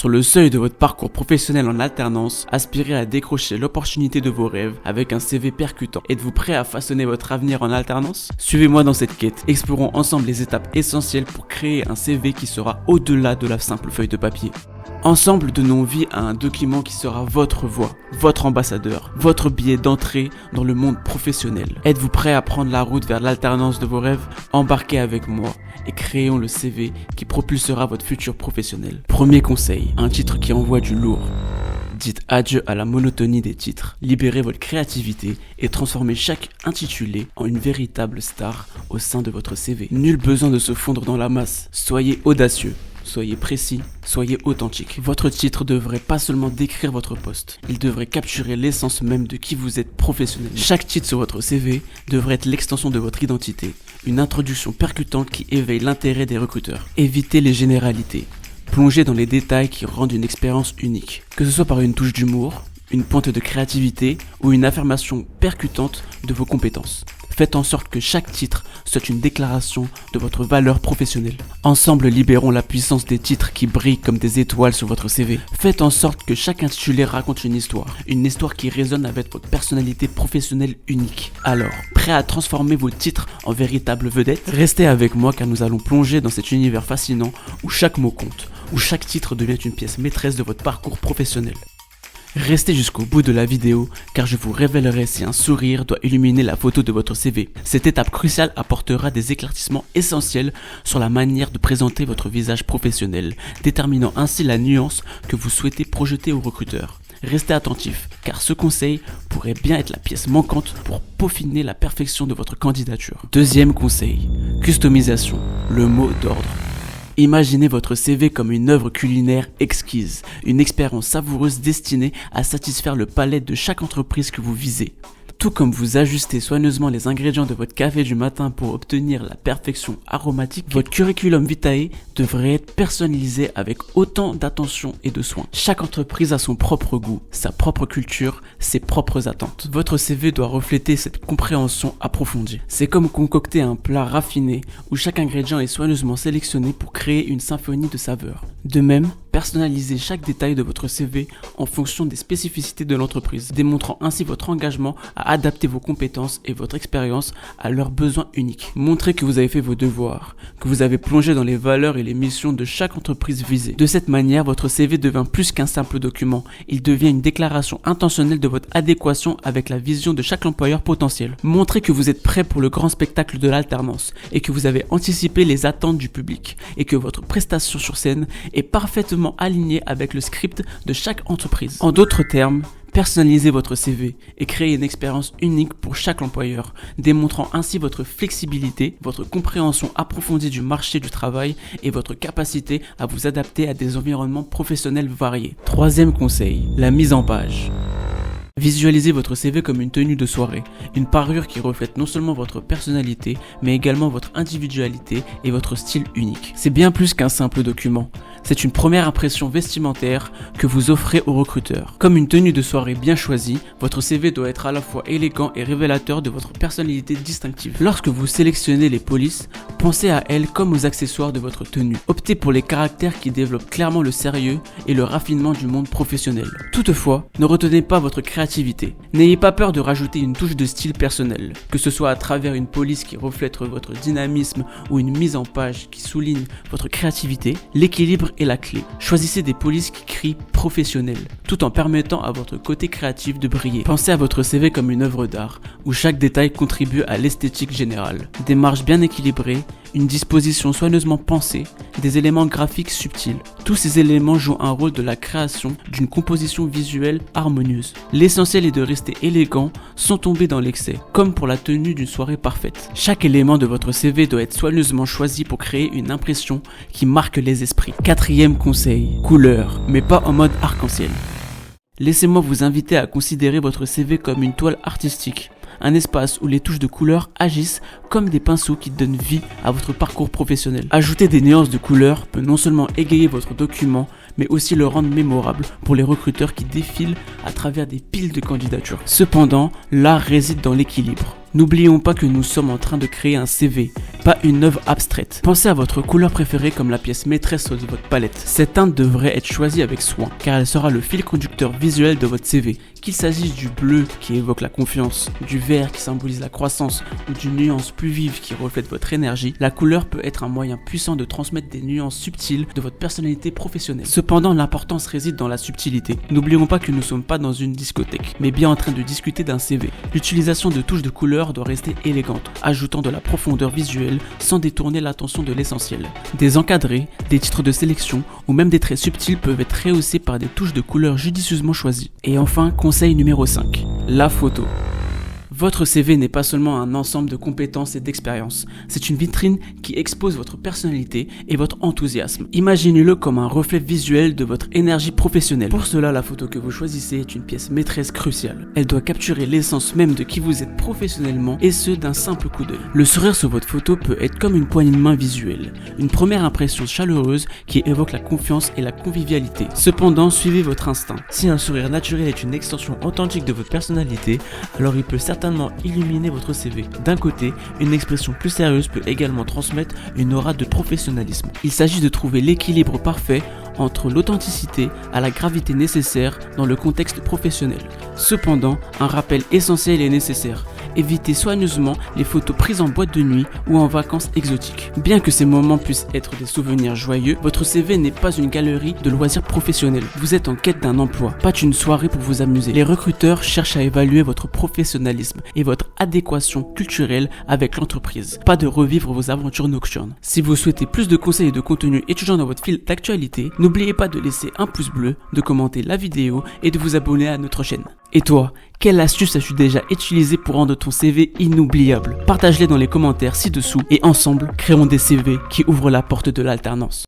Sur le seuil de votre parcours professionnel en alternance, aspirez à décrocher l'opportunité de vos rêves avec un CV percutant. Êtes-vous prêt à façonner votre avenir en alternance? Suivez-moi dans cette quête. Explorons ensemble les étapes essentielles pour créer un CV qui sera au-delà de la simple feuille de papier. Ensemble, donnons vie à un document qui sera votre voix, votre ambassadeur, votre billet d'entrée dans le monde professionnel. Êtes-vous prêt à prendre la route vers l'alternance de vos rêves? Embarquez avec moi et créons le CV qui propulsera votre futur professionnel. Premier conseil, un titre qui envoie du lourd. Dites adieu à la monotonie des titres, libérez votre créativité et transformez chaque intitulé en une véritable star au sein de votre CV. Nul besoin de se fondre dans la masse, soyez audacieux. Soyez précis, soyez authentique. Votre titre devrait pas seulement décrire votre poste, il devrait capturer l'essence même de qui vous êtes professionnel. Chaque titre sur votre CV devrait être l'extension de votre identité, une introduction percutante qui éveille l'intérêt des recruteurs. Évitez les généralités. Plongez dans les détails qui rendent une expérience unique. Que ce soit par une touche d'humour, une pointe de créativité ou une affirmation percutante de vos compétences. Faites en sorte que chaque titre soit une déclaration de votre valeur professionnelle. Ensemble, libérons la puissance des titres qui brillent comme des étoiles sur votre CV. Faites en sorte que chaque intitulé raconte une histoire qui résonne avec votre personnalité professionnelle unique. Alors, prêt à transformer vos titres en véritables vedettes? Restez avec moi car nous allons plonger dans cet univers fascinant où chaque mot compte, où chaque titre devient une pièce maîtresse de votre parcours professionnel. Restez jusqu'au bout de la vidéo car je vous révélerai si un sourire doit illuminer la photo de votre CV. Cette étape cruciale apportera des éclaircissements essentiels sur la manière de présenter votre visage professionnel, déterminant ainsi la nuance que vous souhaitez projeter aux recruteurs. Restez attentifs car ce conseil pourrait bien être la pièce manquante pour peaufiner la perfection de votre candidature. Deuxième conseil, customisation, le mot d'ordre. Imaginez votre CV comme une œuvre culinaire exquise, une expérience savoureuse destinée à satisfaire le palais de chaque entreprise que vous visez. Tout comme vous ajustez soigneusement les ingrédients de votre café du matin pour obtenir la perfection aromatique, votre curriculum vitae devrait être personnalisé avec autant d'attention et de soin. Chaque entreprise a son propre goût, sa propre culture, ses propres attentes. Votre CV doit refléter cette compréhension approfondie. C'est comme concocter un plat raffiné où chaque ingrédient est soigneusement sélectionné pour créer une symphonie de saveurs. De même, personnalisez chaque détail de votre CV en fonction des spécificités de l'entreprise, démontrant ainsi votre engagement à adapter vos compétences et votre expérience à leurs besoins uniques. Montrez que vous avez fait vos devoirs, que vous avez plongé dans les valeurs et les missions de chaque entreprise visée. De cette manière, votre CV devient plus qu'un simple document, il devient une déclaration intentionnelle de votre adéquation avec la vision de chaque employeur potentiel. Montrez que vous êtes prêt pour le grand spectacle de l'alternance et que vous avez anticipé les attentes du public et que votre prestation sur scène est parfaitement alignée avec le script de chaque entreprise. En d'autres termes, personnalisez votre CV et créez une expérience unique pour chaque employeur, démontrant ainsi votre flexibilité, votre compréhension approfondie du marché du travail et votre capacité à vous adapter à des environnements professionnels variés. Troisième conseil, la mise en page. Visualisez votre CV comme une tenue de soirée, une parure qui reflète non seulement votre personnalité, mais également votre individualité et votre style unique. C'est bien plus qu'un simple document. C'est une première impression vestimentaire que vous offrez aux recruteurs. Comme une tenue de soirée bien choisie, votre CV doit être à la fois élégant et révélateur de votre personnalité distinctive. Lorsque vous sélectionnez les polices, pensez à elles comme aux accessoires de votre tenue. Optez pour les caractères qui développent clairement le sérieux et le raffinement du monde professionnel. Toutefois, ne retenez pas votre créativité. N'ayez pas peur de rajouter une touche de style personnel, que ce soit à travers une police qui reflète votre dynamisme ou une mise en page qui souligne votre créativité. L'équilibre est la clé. Choisissez des polices qui crient professionnel, tout en permettant à votre côté créatif de briller. Pensez à votre CV comme une œuvre d'art, où chaque détail contribue à l'esthétique générale. Des marges bien équilibrées, une disposition soigneusement pensée, des éléments graphiques subtils. Tous ces éléments jouent un rôle de la création d'une composition visuelle harmonieuse. L'essentiel est de rester élégant sans tomber dans l'excès, comme pour la tenue d'une soirée parfaite. Chaque élément de votre CV doit être soigneusement choisi pour créer une impression qui marque les esprits. Quatrième conseil, couleur, mais pas en mode arc-en-ciel. Laissez-moi vous inviter à considérer votre CV comme une toile artistique. Un espace où les touches de couleur agissent comme des pinceaux qui donnent vie à votre parcours professionnel. Ajouter des nuances de couleur peut non seulement égayer votre document, mais aussi le rendre mémorable pour les recruteurs qui défilent à travers des piles de candidatures. Cependant, l'art réside dans l'équilibre. N'oublions pas que nous sommes en train de créer un CV, pas une œuvre abstraite. Pensez à votre couleur préférée comme la pièce maîtresse de votre palette. Cette teinte devrait être choisie avec soin, car elle sera le fil conducteur visuel de votre CV. Qu'il s'agisse du bleu qui évoque la confiance, du vert qui symbolise la croissance ou d'une nuance plus vive qui reflète votre énergie, la couleur peut être un moyen puissant de transmettre des nuances subtiles de votre personnalité professionnelle. Cependant, l'importance réside dans la subtilité. N'oublions pas que nous ne sommes pas dans une discothèque, mais bien en train de discuter d'un CV. L'utilisation de touches de couleur doit rester élégante, ajoutant de la profondeur visuelle sans détourner l'attention de l'essentiel. Des encadrés, des titres de sélection ou même des traits subtils peuvent être rehaussés par des touches de couleur judicieusement choisies. Et enfin, conseil numéro 5, la photo. Votre CV n'est pas seulement un ensemble de compétences et d'expériences, c'est une vitrine qui expose votre personnalité et votre enthousiasme. Imaginez-le comme un reflet visuel de votre énergie professionnelle. Pour cela, la photo que vous choisissez est une pièce maîtresse cruciale. Elle doit capturer l'essence même de qui vous êtes professionnellement et ce d'un simple coup d'œil. Le sourire sur votre photo peut être comme une poignée de main visuelle, une première impression chaleureuse qui évoque la confiance et la convivialité. Cependant, suivez votre instinct. Si un sourire naturel est une extension authentique de votre personnalité, alors il peut certainement illuminer votre CV. D'un côté, une expression plus sérieuse peut également transmettre une aura de professionnalisme. Il s'agit de trouver l'équilibre parfait entre l'authenticité à la gravité nécessaire dans le contexte professionnel. Cependant, un rappel essentiel est nécessaire. Évitez soigneusement les photos prises en boîte de nuit ou en vacances exotiques. Bien que ces moments puissent être des souvenirs joyeux, votre CV n'est pas une galerie de loisirs professionnels. Vous êtes en quête d'un emploi, pas d'une soirée pour vous amuser. Les recruteurs cherchent à évaluer votre professionnalisme et votre adéquation culturelle avec l'entreprise, pas de revivre vos aventures nocturnes. Si vous souhaitez plus de conseils et de contenu étudiant dans votre fil d'actualité, n'oubliez pas de laisser un pouce bleu, de commenter la vidéo et de vous abonner à notre chaîne. Et toi, quelle astuce as-tu déjà utilisée pour rendre ton CV inoubliable? Partage-les dans les commentaires ci-dessous et ensemble, créons des CV qui ouvrent la porte de l'alternance.